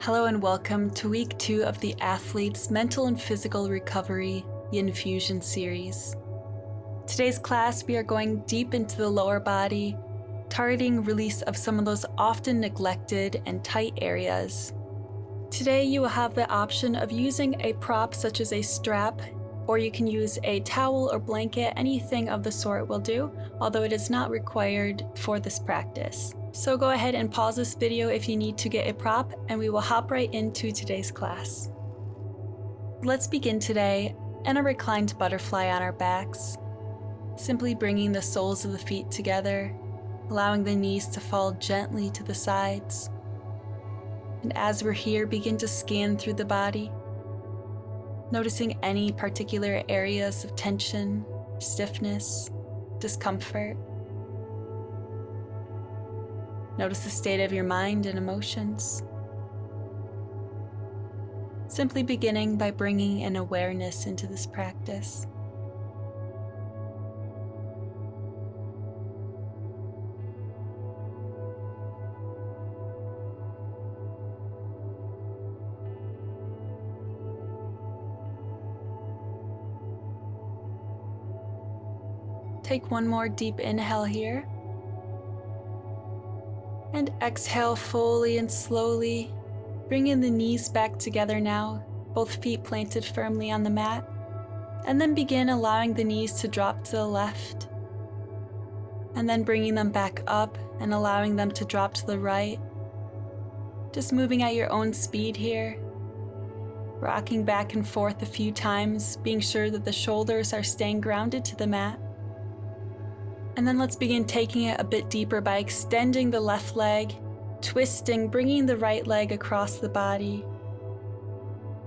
Hello and welcome to week 2 of the Athlete's Mental and Physical Recovery Yin Fusion series. Today's class, we are going deep into the lower body, targeting release of some of those often neglected and tight areas. Today, you will have the option of using a prop such as a strap, or you can use a towel or blanket, anything of the sort will do, although it is not required for this practice. So go ahead and pause this video if you need to get a prop, and we will hop right into today's class. Let's begin today in a reclined butterfly on our backs, simply bringing the soles of the feet together, allowing the knees to fall gently to the sides. And as we're here, begin to scan through the body, noticing any particular areas of tension, stiffness, discomfort. Notice the state of your mind and emotions. Simply beginning by bringing an awareness into this practice. Take one more deep inhale here. And exhale fully and slowly, bringing the knees back together now, both feet planted firmly on the mat. And then begin allowing the knees to drop to the left. And then bringing them back up and allowing them to drop to the right. Just moving at your own speed here. Rocking back and forth a few times, being sure that the shoulders are staying grounded to the mat. And then let's begin taking it a bit deeper by extending the left leg, twisting, bringing the right leg across the body,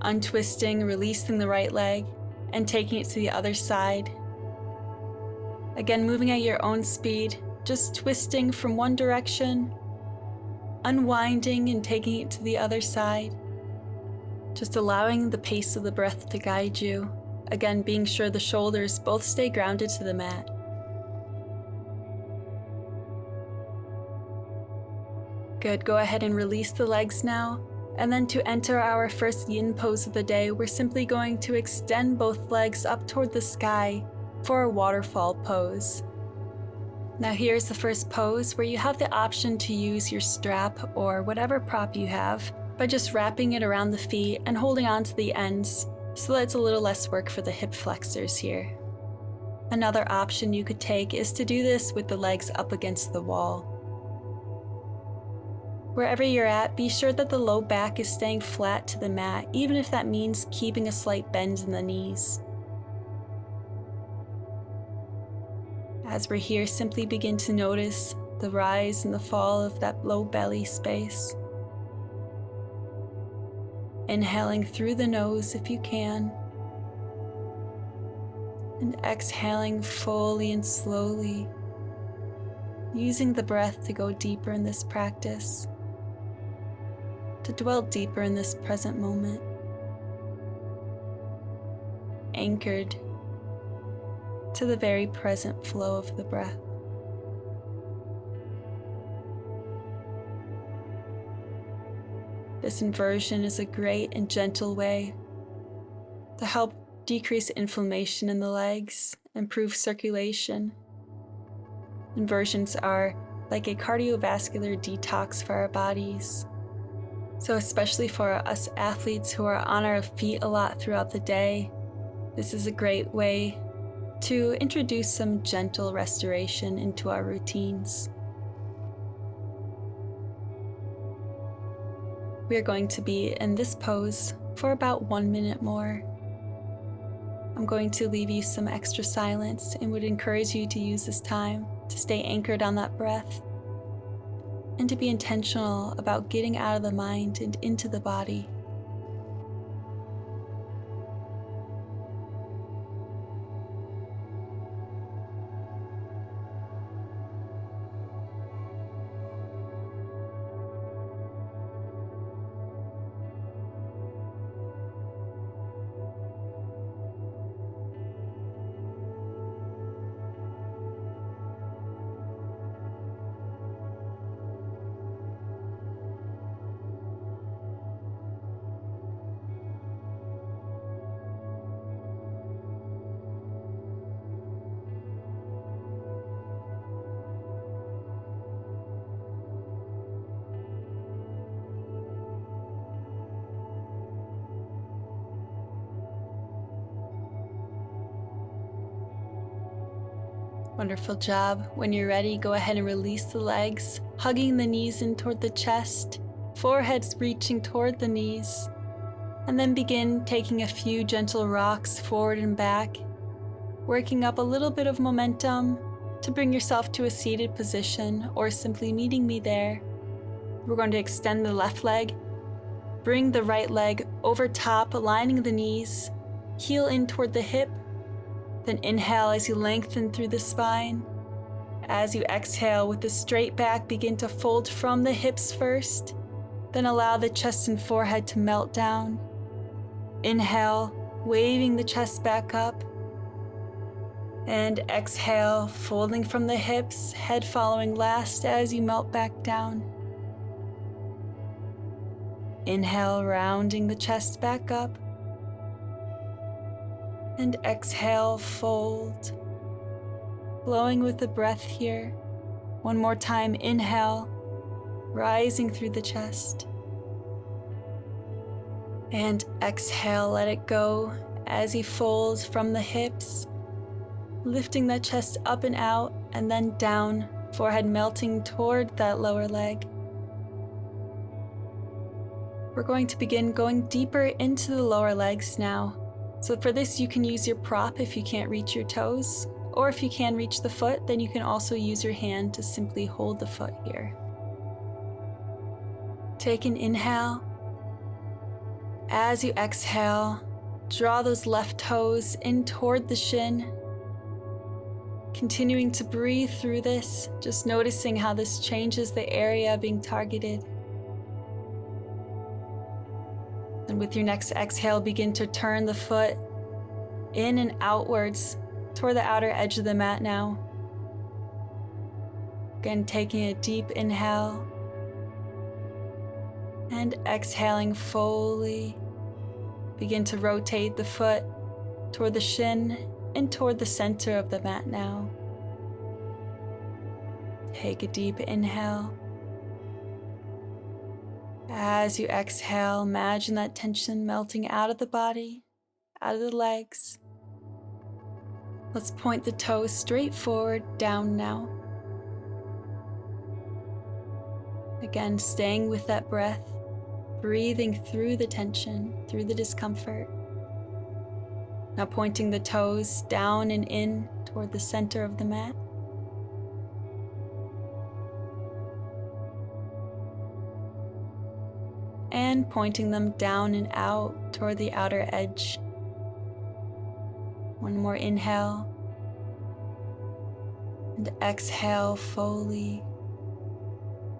untwisting, releasing the right leg, and taking it to the other side. Again, moving at your own speed, just twisting from one direction, unwinding and taking it to the other side. Just allowing the pace of the breath to guide you. Again, being sure the shoulders both stay grounded to the mat. Good, go ahead and release the legs now. And then to enter our first yin pose of the day, we're simply going to extend both legs up toward the sky for a waterfall pose. Now here's the first pose where you have the option to use your strap or whatever prop you have by just wrapping it around the feet and holding on to the ends so that it's a little less work for the hip flexors here. Another option you could take is to do this with the legs up against the wall. Wherever you're at, be sure that the low back is staying flat to the mat, even if that means keeping a slight bend in the knees. As we're here, simply begin to notice the rise and the fall of that low belly space. Inhaling through the nose if you can, and exhaling fully and slowly, using the breath to go deeper in this practice. To dwell deeper in this present moment, anchored to the very present flow of the breath. This inversion is a great and gentle way to help decrease inflammation in the legs, improve circulation. Inversions are like a cardiovascular detox for our bodies. So especially for us athletes who are on our feet a lot throughout the day, this is a great way to introduce some gentle restoration into our routines. We are going to be in this pose for about 1 minute more. I'm going to leave you some extra silence and would encourage you to use this time to stay anchored on that breath, and to be intentional about getting out of the mind and into the body. Wonderful job. When you're ready, go ahead and release the legs, hugging the knees in toward the chest, forehead's reaching toward the knees, and then begin taking a few gentle rocks forward and back, working up a little bit of momentum to bring yourself to a seated position or simply meeting me there. We're going to extend the left leg, bring the right leg over top, aligning the knees, heel in toward the hip, then inhale as you lengthen through the spine. As you exhale with the straight back, begin to fold from the hips first, then allow the chest and forehead to melt down. Inhale, waving the chest back up. And exhale, folding from the hips, head following last as you melt back down. Inhale, rounding the chest back up. And exhale, fold. Flowing with the breath here. One more time, inhale, rising through the chest. And exhale, let it go as you fold from the hips, lifting that chest up and out and then down, forehead melting toward that lower leg. We're going to begin going deeper into the lower legs now. So for this, you can use your prop if you can't reach your toes, or if you can reach the foot, then you can also use your hand to simply hold the foot here. Take an inhale. As you exhale, draw those left toes in toward the shin. Continuing to breathe through this, just noticing how this changes the area being targeted. And with your next exhale, begin to turn the foot in and outwards toward the outer edge of the mat now. Again, taking a deep inhale and exhaling fully. Begin to rotate the foot toward the shin and toward the center of the mat now. Take a deep inhale. As you exhale, imagine that tension melting out of the body, out of the legs. Let's point the toes straight forward, down now. Again, staying with that breath, breathing through the tension, through the discomfort. Now pointing the toes down and in toward the center of the mat. And pointing them down and out toward the outer edge. One more inhale. And exhale fully.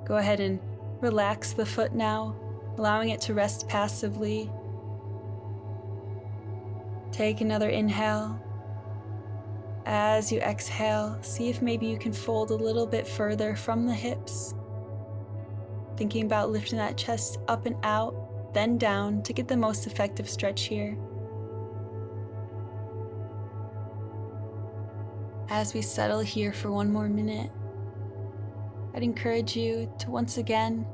Go ahead and relax the foot now, allowing it to rest passively. Take another inhale. As you exhale, see if maybe you can fold a little bit further from the hips. Thinking about lifting that chest up and out, then down to get the most effective stretch here. As we settle here for one more minute, I'd encourage you to once again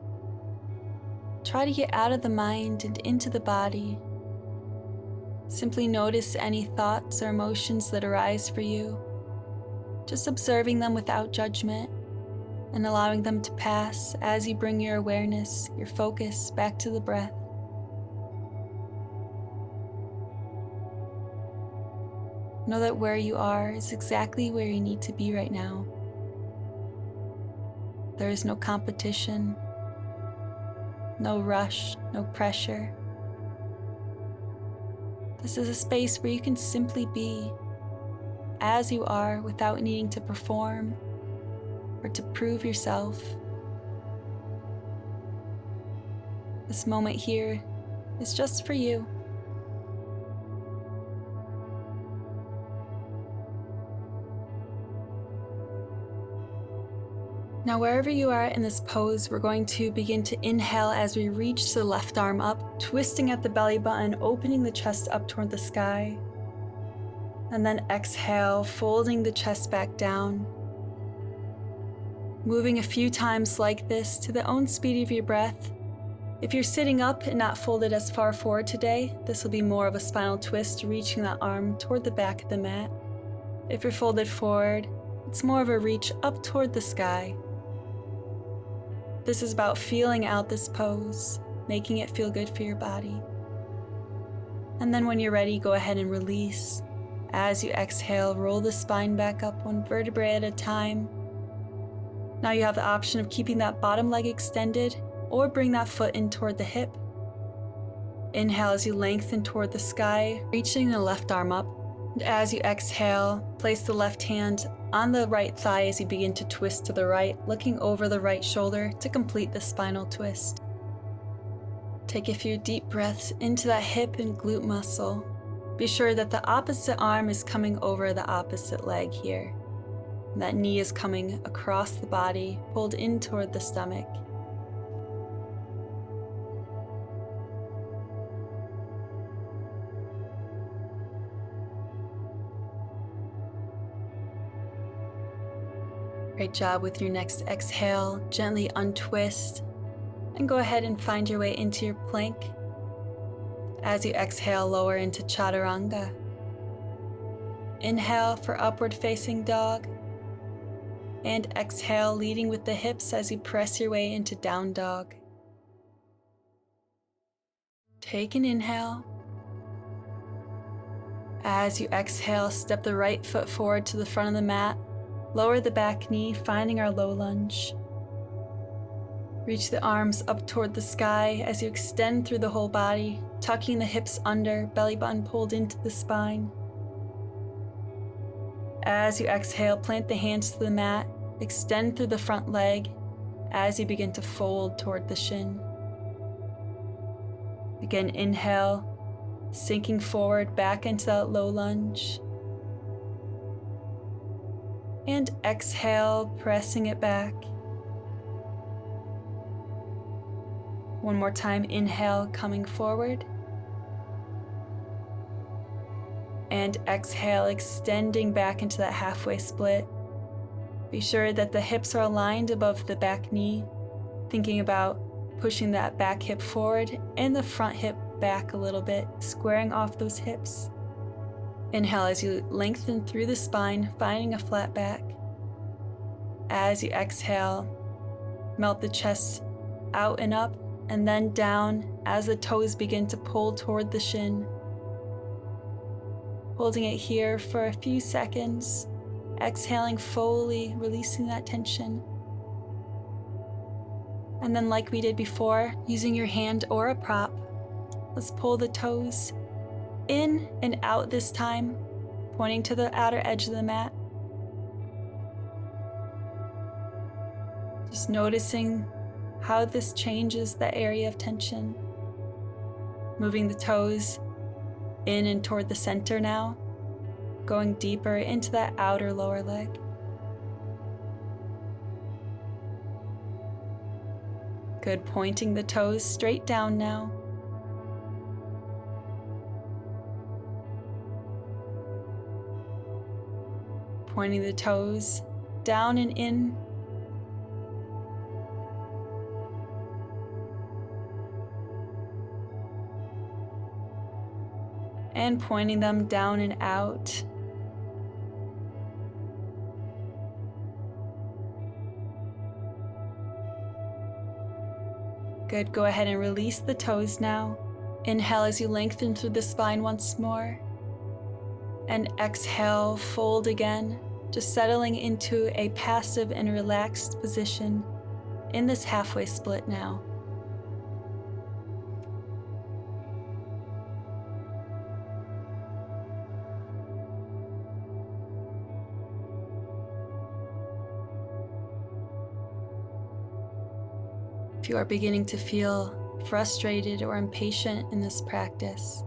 try to get out of the mind and into the body. Simply notice any thoughts or emotions that arise for you, just observing them without judgment and allowing them to pass as you bring your awareness, your focus back to the breath. Know that where you are is exactly where you need to be right now. There is no competition, no rush, no pressure. This is a space where you can simply be as you are without needing to perform or to prove yourself. This moment here is just for you. Now, wherever you are in this pose, we're going to begin to inhale as we reach the left arm up, twisting at the belly button, opening the chest up toward the sky. And then exhale, folding the chest back down. Moving a few times like this to the own speed of your breath. If you're sitting up and not folded as far forward today, this will be more of a spinal twist, reaching that arm toward the back of the mat. If you're folded forward, It's more of a reach up toward the sky. This is about feeling out this pose, making it feel good for your body. And then when you're ready, go ahead and release. As you exhale, roll the spine back up one vertebrae at a time. Now you have the option of keeping that bottom leg extended or bring that foot in toward the hip. Inhale as you lengthen toward the sky, reaching the left arm up. And as you exhale, place the left hand on the right thigh as you begin to twist to the right, looking over the right shoulder to complete the spinal twist. Take a few deep breaths into that hip and glute muscle. Be sure that the opposite arm is coming over the opposite leg here. And that knee is coming across the body, pulled in toward the stomach. Great job. With your next exhale, gently untwist and go ahead and find your way into your plank. As you exhale, lower into chaturanga. Inhale for upward facing dog. And exhale, leading with the hips as you press your way into down dog. Take an inhale. As you exhale, step the right foot forward to the front of the mat. Lower the back knee, finding our low lunge. Reach the arms up toward the sky as you extend through the whole body, tucking the hips under, belly button pulled into the spine. As you exhale, plant the hands to the mat, extend through the front leg as you begin to fold toward the shin. Again, inhale, sinking forward back into that low lunge. And exhale, pressing it back. One more time, inhale, coming forward. And exhale, extending back into that halfway split. Be sure that the hips are aligned above the back knee, thinking about pushing that back hip forward and the front hip back a little bit, squaring off those hips. Inhale as you lengthen through the spine, finding a flat back. As you exhale, melt the chest out and up, and then down as the toes begin to pull toward the shin. Holding it here for a few seconds, exhaling fully, releasing that tension. And then like we did before, using your hand or a prop, let's pull the toes in and out this time, pointing to the outer edge of the mat. Just noticing how this changes the area of tension. Moving the toes in and toward the center now, going deeper into that outer lower leg. Good, pointing the toes straight down now. Pointing the toes down and in. And pointing them down and out. Good, go ahead and release the toes now. Inhale as you lengthen through the spine once more. And exhale, fold again, just settling into a passive and relaxed position in this halfway split now. If you are beginning to feel frustrated or impatient in this practice,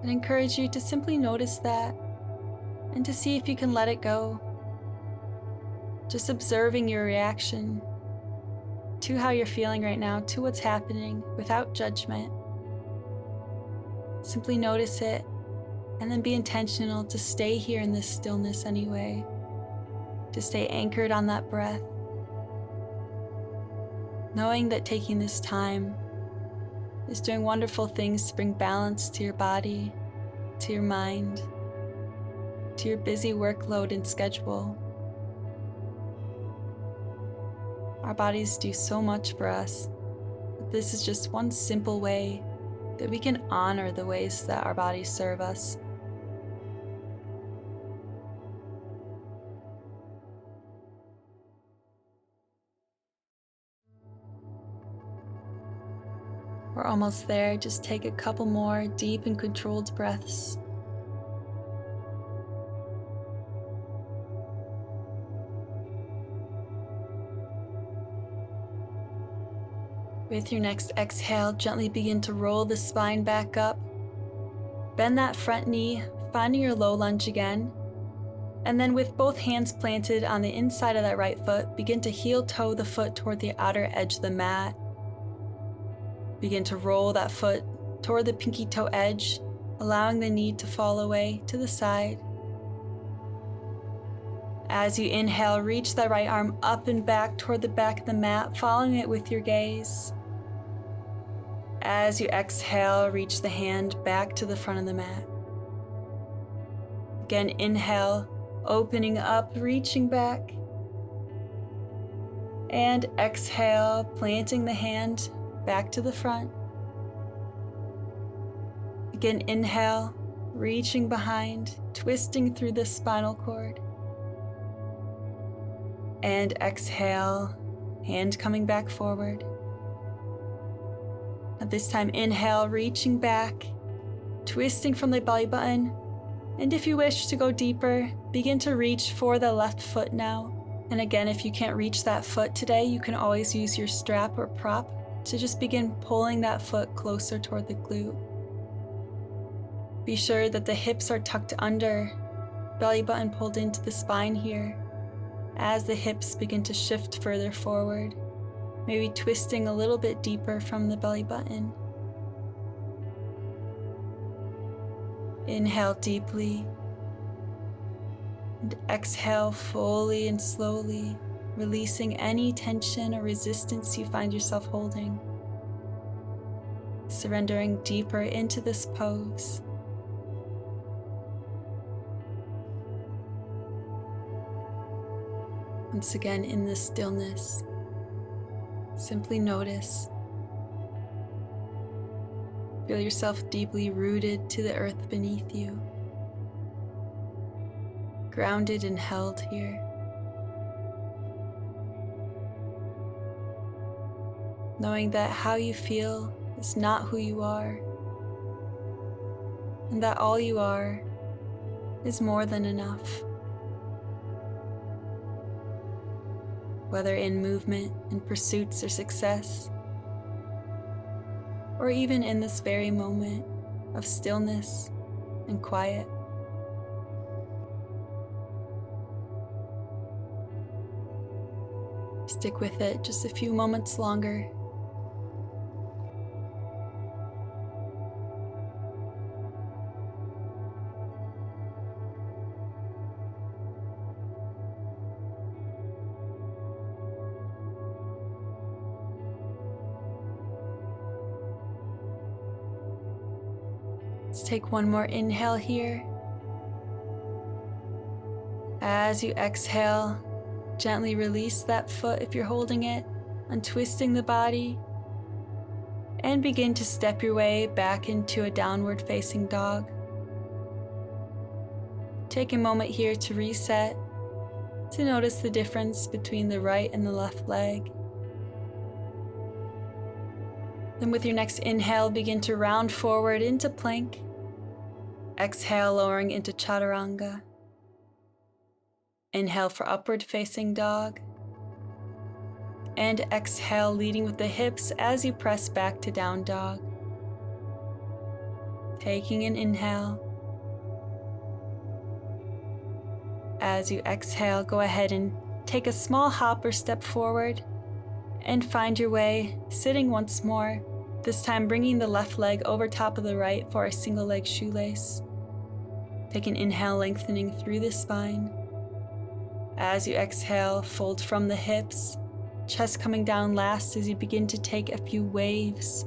I encourage you to simply notice that and to see if you can let it go. Just observing your reaction to how you're feeling right now, to what's happening without judgment. Simply notice it and then be intentional to stay here in this stillness anyway, to stay anchored on that breath. Knowing that taking this time is doing wonderful things to bring balance to your body, to your mind. to your busy workload and schedule. Our bodies do so much for us, but this is just one simple way that we can honor the ways that our bodies serve us. We're almost there. Just take a couple more deep and controlled breaths. With your next exhale, gently begin to roll the spine back up. Bend that front knee, finding your low lunge again. And then with both hands planted on the inside of that right foot, begin to heel toe the foot toward the outer edge of the mat. Begin to roll that foot toward the pinky toe edge, allowing the knee to fall away to the side. As you inhale, reach that right arm up and back toward the back of the mat, following it with your gaze. As you exhale, reach the hand back to the front of the mat. Again, inhale, opening up, reaching back. And exhale, planting the hand back to the front. Again, inhale, reaching behind, twisting through the spinal cord. And exhale, hand coming back forward. At this time, inhale, reaching back, twisting from the belly button. And if you wish to go deeper, begin to reach for the left foot now. And again, if you can't reach that foot today, you can always use your strap or prop to just begin pulling that foot closer toward the glute. Be sure that the hips are tucked under, belly button pulled into the spine here, as the hips begin to shift further forward, maybe twisting a little bit deeper from the belly button. Inhale deeply, and exhale fully and slowly, releasing any tension or resistance you find yourself holding. Surrendering deeper into this pose. Once again, in this stillness, simply notice. Feel yourself deeply rooted to the earth beneath you, grounded and held here. Knowing that how you feel is not who you are, and that all you are is more than enough. Whether in movement, in pursuits or success, or even in this very moment of stillness and quiet. Stick with it just a few moments longer. Let's take one more inhale here. As you exhale, gently release that foot if you're holding it, untwisting the body, and begin to step your way back into a downward facing dog. Take a moment here to reset, to notice the difference between the right and the left leg. Then with your next inhale, begin to round forward into plank. Exhale, lowering into chaturanga. Inhale for upward facing dog. And exhale, leading with the hips as you press back to down dog. Taking an inhale. As you exhale, go ahead and take a small hop or step forward and find your way sitting once more. This time bringing the left leg over top of the right for a single leg shoelace. Take an inhale, lengthening through the spine. As you exhale, fold from the hips, chest coming down last as you begin to take a few waves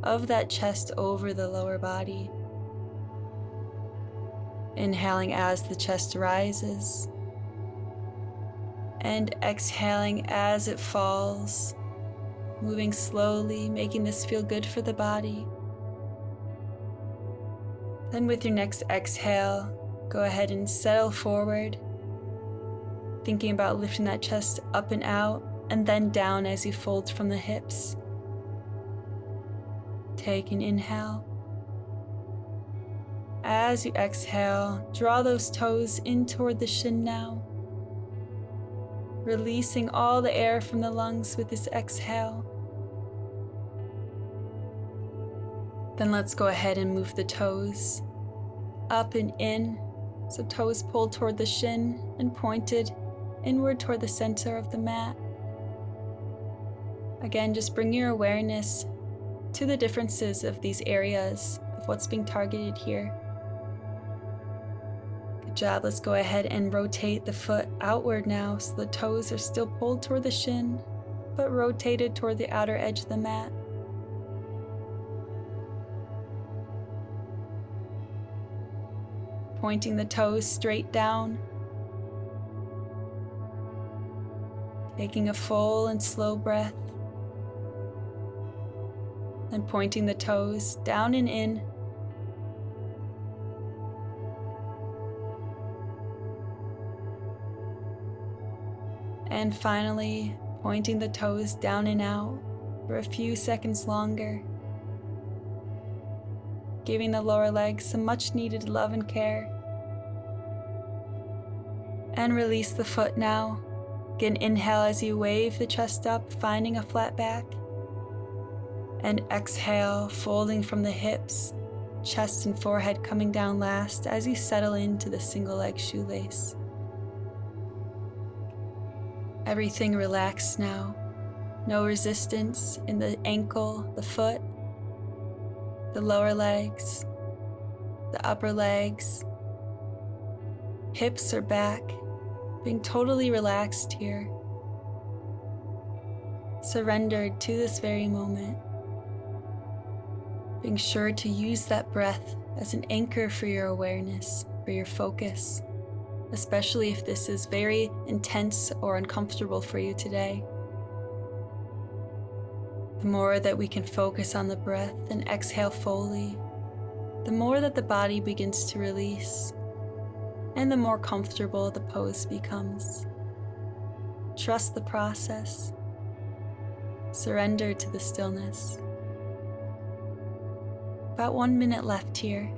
of that chest over the lower body. Inhaling as the chest rises, and exhaling as it falls, moving slowly, making this feel good for the body. Then with your next exhale, go ahead and settle forward, thinking about lifting that chest up and out, and then down as you fold from the hips. Take an inhale. As you exhale, draw those toes in toward the shin now, releasing all the air from the lungs with this exhale. Then let's go ahead and move the toes up and in. So toes pulled toward the shin and pointed inward toward the center of the mat. Again, just bring your awareness to the differences of these areas of what's being targeted here. Good job. Let's go ahead and rotate the foot outward now so the toes are still pulled toward the shin, but rotated toward the outer edge of the mat. Pointing the toes straight down. Taking a full and slow breath. Then pointing the toes down and in. And finally, pointing the toes down and out for a few seconds longer. Giving the lower legs some much needed love and care. And release the foot now. Again, inhale as you wave the chest up, finding a flat back. And exhale, folding from the hips, chest and forehead coming down last as you settle into the single leg shoelace. Everything relaxed now. No resistance in the ankle, the foot, the lower legs, the upper legs. Hips are back, being totally relaxed here. Surrendered to this very moment. Being sure to use that breath as an anchor for your awareness, for your focus, especially if this is very intense or uncomfortable for you today. The more that we can focus on the breath and exhale fully, the more that the body begins to release, and the more comfortable the pose becomes. Trust the process. Surrender to the stillness. About 1 minute left here.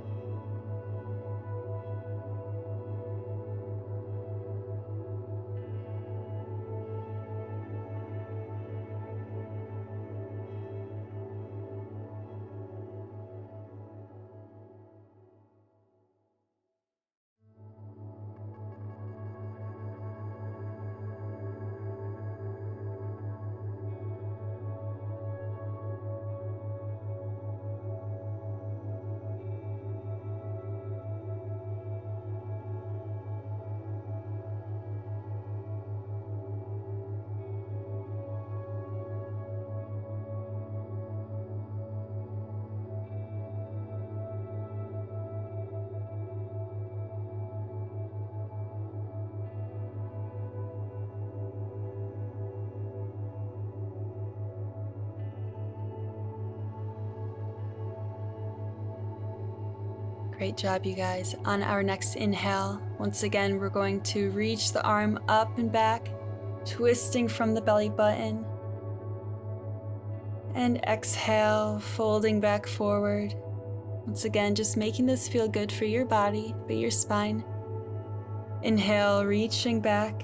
Great job, you guys. On our next inhale, once again, we're going to reach the arm up and back, twisting from the belly button. And exhale, folding back forward. Once again, just making this feel good for your body, but your spine. Inhale, reaching back.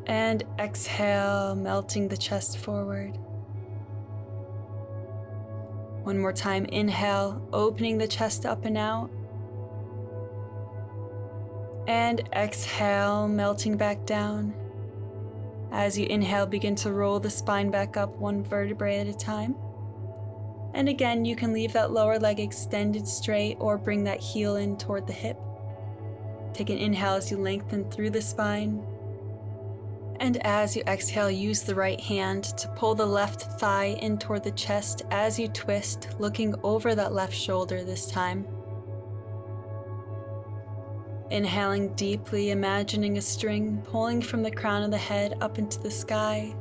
And exhale, melting the chest forward. One more time, inhale, opening the chest up and out. And exhale, melting back down. As you inhale, begin to roll the spine back up one vertebrae at a time. And again, you can leave that lower leg extended straight or bring that heel in toward the hip. Take an inhale as you lengthen through the spine. And as you exhale, use the right hand to pull the left thigh in toward the chest as you twist, looking over that left shoulder this time. Inhaling deeply, imagining a string pulling from the crown of the head up into the sky.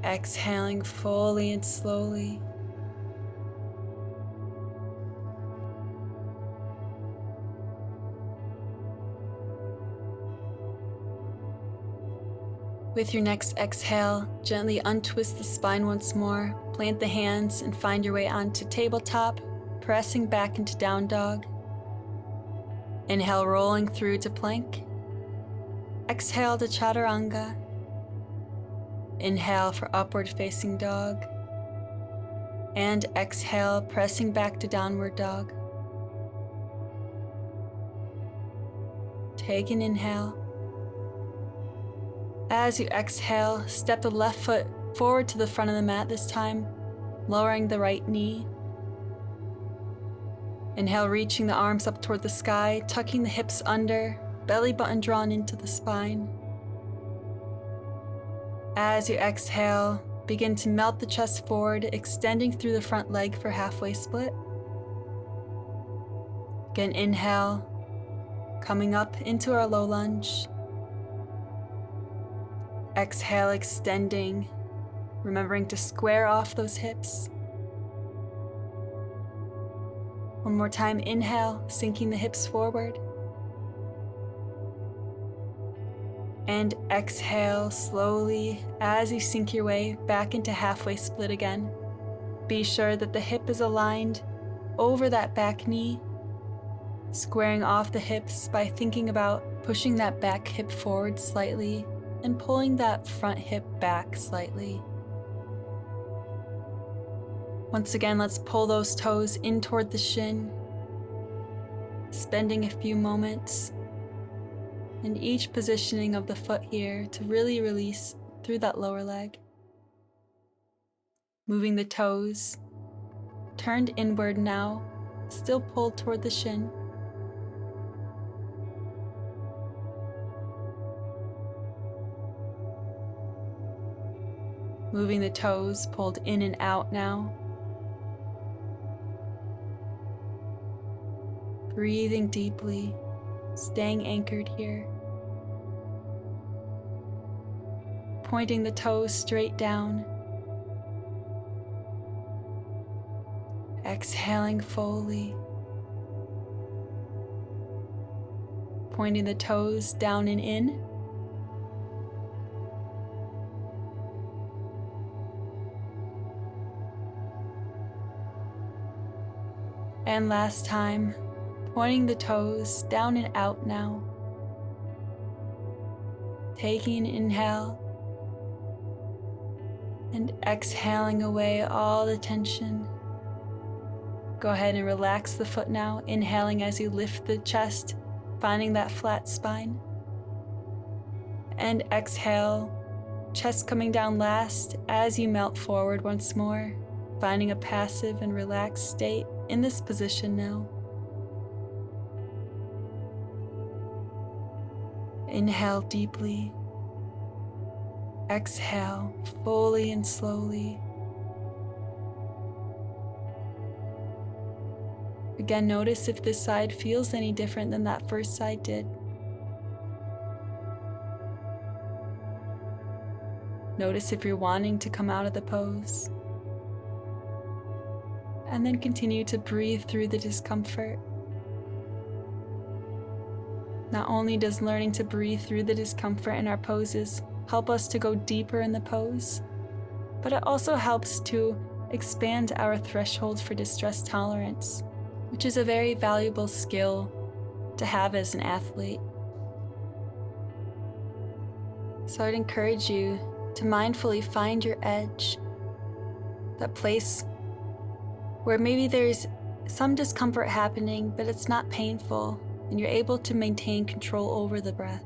Exhaling fully and slowly. With your next exhale, gently untwist the spine once more, plant the hands and find your way onto tabletop, pressing back into down dog. Inhale, rolling through to plank. Exhale to chaturanga. Inhale for upward facing dog. And exhale, pressing back to downward dog. Take an inhale. As you exhale, step the left foot forward to the front of the mat this time, lowering the right knee. Inhale, reaching the arms up toward the sky, tucking the hips under, belly button drawn into the spine. As you exhale, begin to melt the chest forward, extending through the front leg for halfway split. Again, inhale, coming up into our low lunge. Exhale, extending, remembering to square off those hips. One more time, inhale, sinking the hips forward. And exhale slowly as you sink your way back into halfway split again. Be sure that the hip is aligned over that back knee, squaring off the hips by thinking about pushing that back hip forward slightly and pulling that front hip back slightly. Once again, let's pull those toes in toward the shin, spending a few moments in each positioning of the foot here to really release through that lower leg. Moving the toes, turned inward now, still pulled toward the shin. Moving the toes, pulled in and out now. Breathing deeply, staying anchored here. Pointing the toes straight down. Exhaling fully. Pointing the toes down and in. And last time, pointing the toes down and out now. Taking an inhale and exhaling away all the tension. Go ahead and relax the foot now, inhaling as you lift the chest, finding that flat spine. And exhale, chest coming down last as you melt forward once more, finding a passive and relaxed state in this position now. Inhale deeply. Exhale fully and slowly. Again, notice if this side feels any different than that first side did. Notice if you're wanting to come out of the pose. And then continue to breathe through the discomfort. Not only does learning to breathe through the discomfort in our poses help us to go deeper in the pose, but it also helps to expand our threshold for distress tolerance, which is a very valuable skill to have as an athlete. So I'd encourage you to mindfully find your edge, that place where maybe there's some discomfort happening, but it's not painful, and you're able to maintain control over the breath.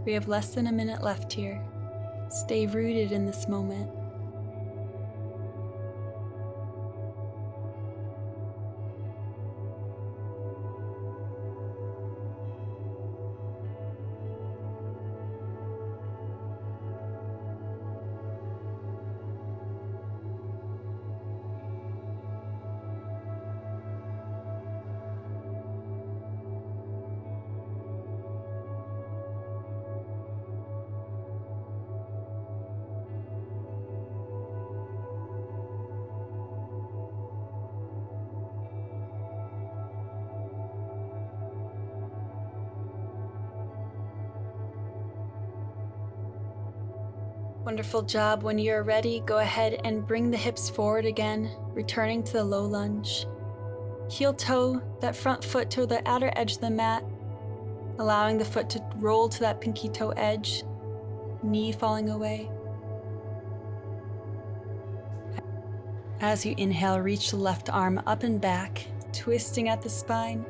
We have less than a minute left here. Stay rooted in this moment. Wonderful job. When you're ready, go ahead and bring the hips forward again, returning to the low lunge. Heel toe that front foot to the outer edge of the mat, allowing the foot to roll to that pinky toe edge, knee falling away. As you inhale, reach the left arm up and back, twisting at the spine.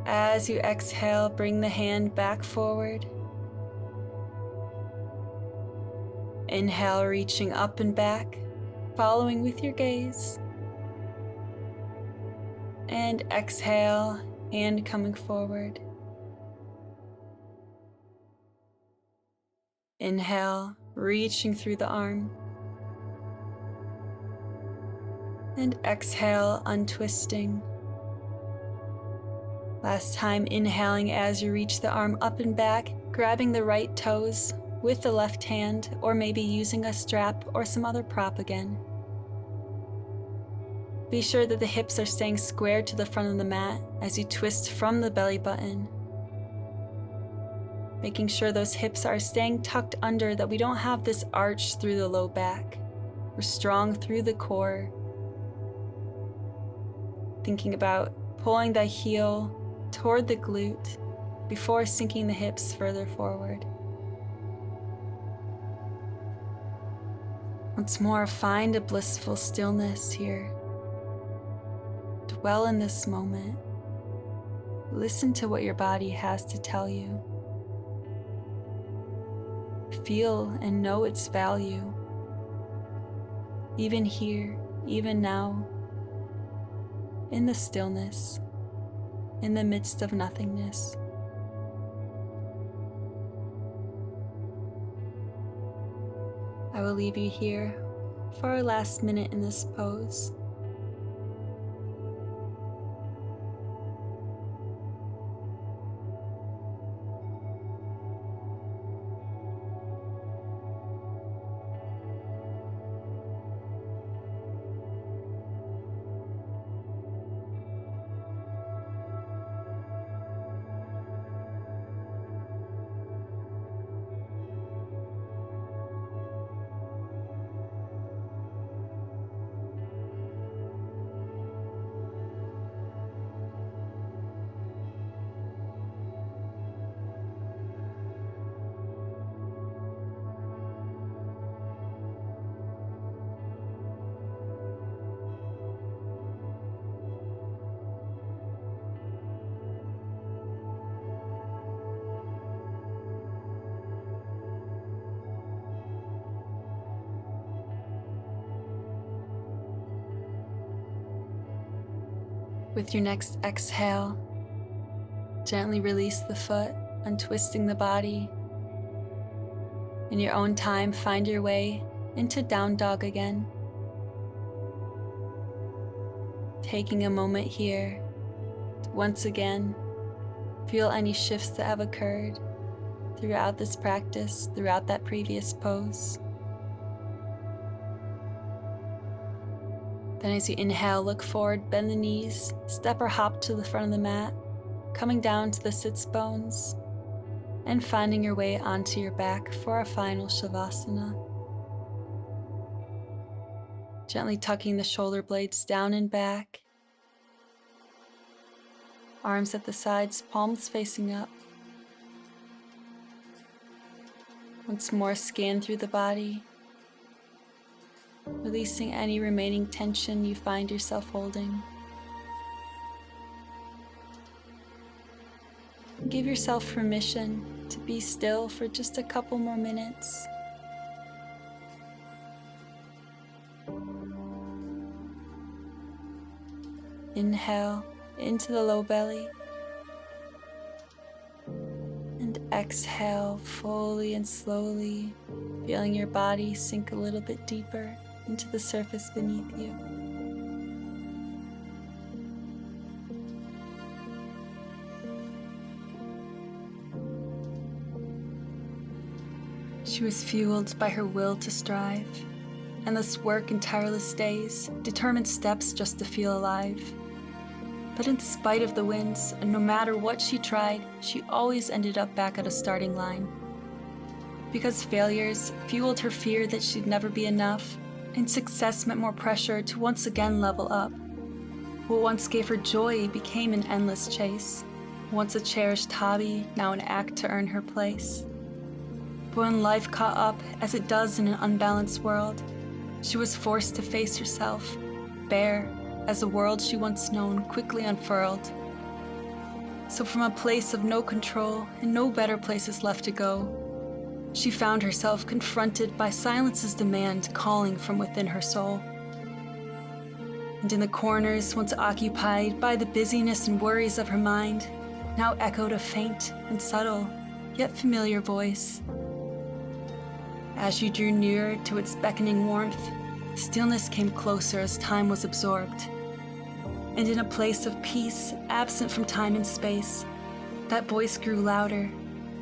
As you exhale, bring the hand back forward. Inhale, reaching up and back, following with your gaze. And exhale, hand coming forward. Inhale, reaching through the arm. And exhale, untwisting. Last time, inhaling as you reach the arm up and back, grabbing the right toes with the left hand, or maybe using a strap or some other prop again. Be sure that the hips are staying square to the front of the mat as you twist from the belly button. Making sure those hips are staying tucked under, that we don't have this arch through the low back. We're strong through the core. Thinking about pulling the heel toward the glute before sinking the hips further forward. Once more, find a blissful stillness here. Dwell in this moment. Listen to what your body has to tell you. Feel and know its value. Even here, even now, in the stillness, in the midst of nothingness. I will leave you here for our last minute in this pose. With your next exhale, gently release the foot, untwisting the body. In your own time, find your way into down dog again. Taking a moment here to once again feel any shifts that have occurred throughout this practice, throughout that previous pose. Then as you inhale, look forward, bend the knees, step or hop to the front of the mat, coming down to the sits bones, and finding your way onto your back for a final Shavasana. Gently tucking the shoulder blades down and back, arms at the sides, palms facing up. Once more, scan through the body, releasing any remaining tension you find yourself holding. Give yourself permission to be still for just a couple more minutes. Inhale into the low belly, and exhale fully and slowly, feeling your body sink a little bit deeper into the surface beneath you. She was fueled by her will to strive, endless work and tireless days, determined steps just to feel alive. But in spite of the winds, and no matter what she tried, she always ended up back at a starting line. because failures fueled her fear that she'd never be enough, and success meant more pressure to once again level up. What once gave her joy became an endless chase, once a cherished hobby, now an act to earn her place. But when life caught up, as it does in an unbalanced world, she was forced to face herself, bare, as the world she once known quickly unfurled. So from a place of no control and no better places left to go, she found herself confronted by silence's demand calling from within her soul. And in the corners once occupied by the busyness and worries of her mind, now echoed a faint and subtle, yet familiar voice. As she drew nearer to its beckoning warmth, stillness came closer as time was absorbed. And in a place of peace, absent from time and space, that voice grew louder,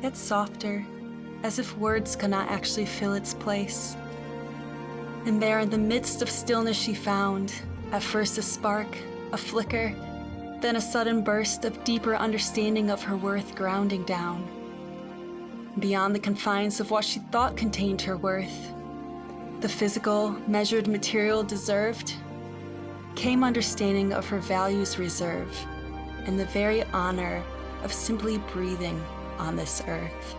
yet softer, as if words could not actually fill its place. And there in the midst of stillness she found, at first a spark, a flicker, then a sudden burst of deeper understanding of her worth grounding down. Beyond the confines of what she thought contained her worth, the physical, measured material deserved, came understanding of her values reserve and the very honor of simply breathing on this earth.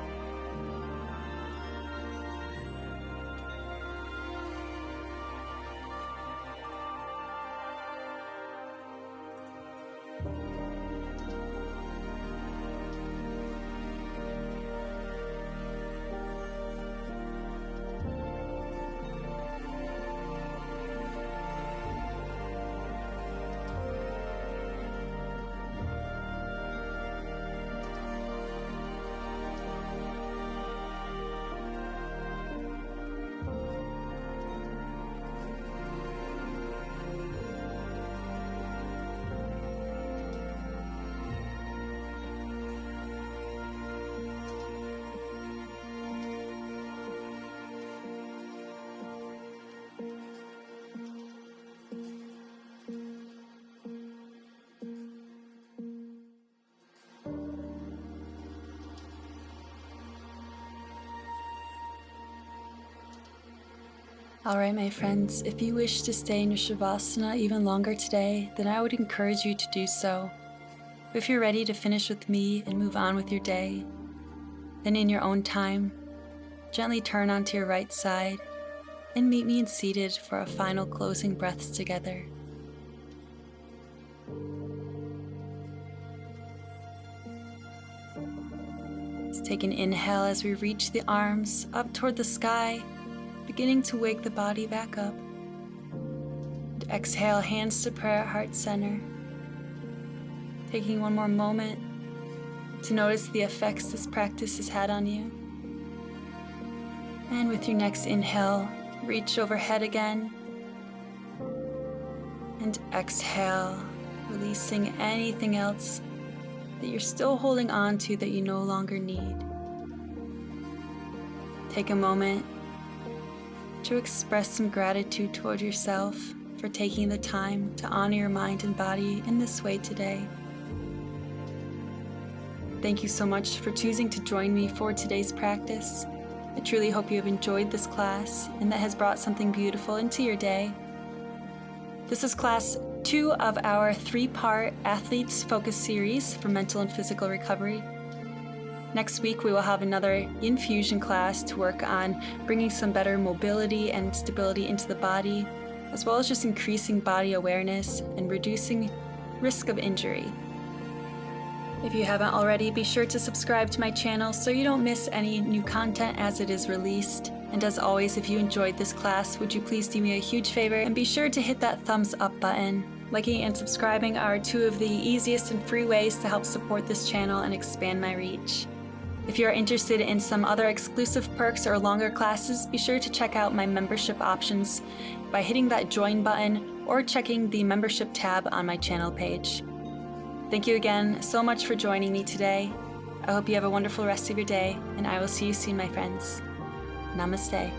Alright, my friends, if you wish to stay in your Shavasana even longer today, then I would encourage you to do so. If you're ready to finish with me and move on with your day, then in your own time, gently turn onto your right side and meet me in seated for a final closing breaths together. Let's take an inhale as we reach the arms up toward the sky, beginning to wake the body back up. And exhale, hands to prayer, heart center. Taking one more moment to notice the effects this practice has had on you. And with your next inhale, reach overhead again. And exhale, releasing anything else that you're still holding on to that you no longer need. Take a moment to express some gratitude toward yourself for taking the time to honor your mind and body in this way today. Thank you so much for choosing to join me for today's practice. I truly hope you have enjoyed this class and that has brought something beautiful into your day. This is class 2 of our 3-part Athletes Focus series for mental and physical recovery. Next week, we will have another Yin Fusion class to work on bringing some better mobility and stability into the body, as well as just increasing body awareness and reducing risk of injury. If you haven't already, be sure to subscribe to my channel so you don't miss any new content as it is released. And as always, if you enjoyed this class, would you please do me a huge favor and be sure to hit that thumbs up button. Liking and subscribing are 2 of the easiest and free ways to help support this channel and expand my reach. If you are interested in some other exclusive perks or longer classes, be sure to check out my membership options by hitting that join button or checking the membership tab on my channel page. Thank you again so much for joining me today. I hope you have a wonderful rest of your day, and I will see you soon, my friends. Namaste.